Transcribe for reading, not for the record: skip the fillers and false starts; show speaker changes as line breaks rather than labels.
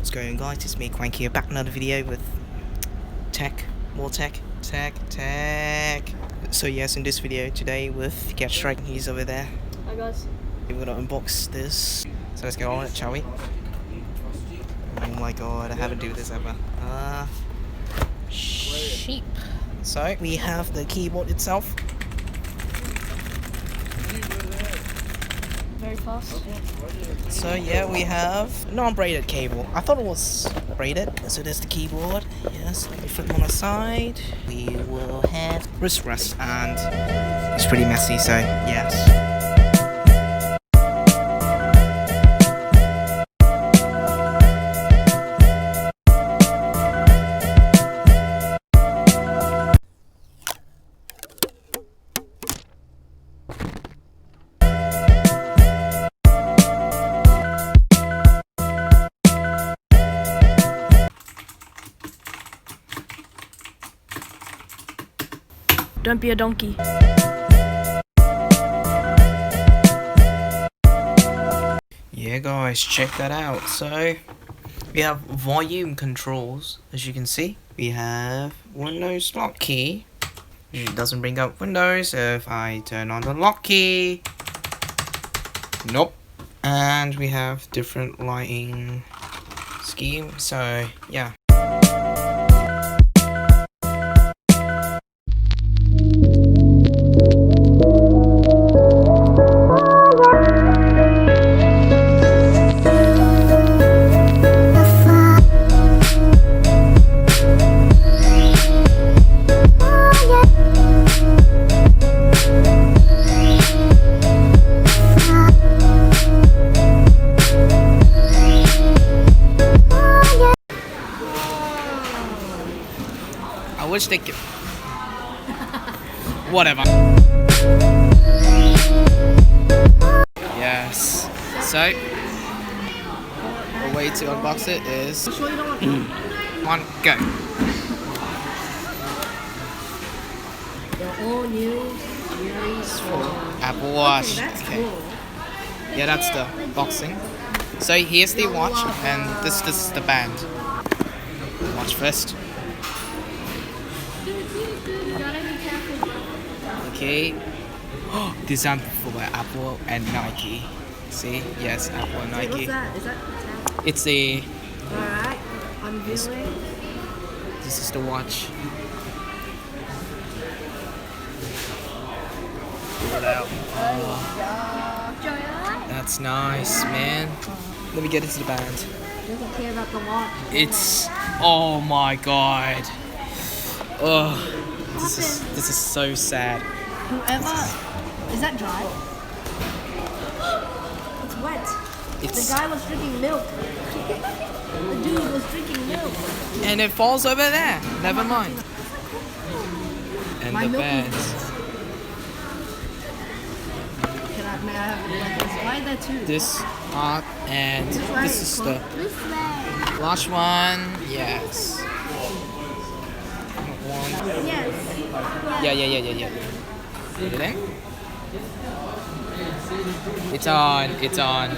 What's going on, guys? It's me, Crank here, back in another video with more tech. So yes, in this video today with Get Strike, he's over there.
Hi guys.
We're gonna unbox this. So let's get on it, shall we? Oh my god, I haven't done this ever. Sheep. So we have the keyboard itself.
Very fast.
So yeah, we have non-braided cable. I thought it was braided. So there's the keyboard. Yes, let me flip them on the side. We will have wrist rest, and it's pretty messy, so yes.
Don't be a donkey.
Yeah guys, check that out. So we have volume controls, as you can see. We have Windows lock key. It doesn't bring up Windows if I turn on the lock key. Nope. And we have different lighting scheme. So yeah. I wish they could. Whatever. Yes. So the way to unbox it is one go.
The all new series for
Apple Watch.
That's
Okay.
cool.
Yeah, that's the boxing. So here's the watch, and this is the band. Watch first. Okay. Designed for Apple and Nike. See? Yes, Apple and Nike.
What's that? Is that
It's a.
alright? Unveiling.
This is the watch. Pull it out. That's nice, man. Let me get into the band.
Doesn't care about the watch.
It's. Oh my god. Oh, this is so sad.
Whoever is that dry? It's wet.
It's
The guy was drinking milk. The dude was drinking milk.
and it falls over there. Never mind. And
My
the
milk
band.
May I have like this? Why is there two?
This art and
way.
this is the
This way.
last one. Yes. One.
Yes.
Yeah. Put it in. It's on.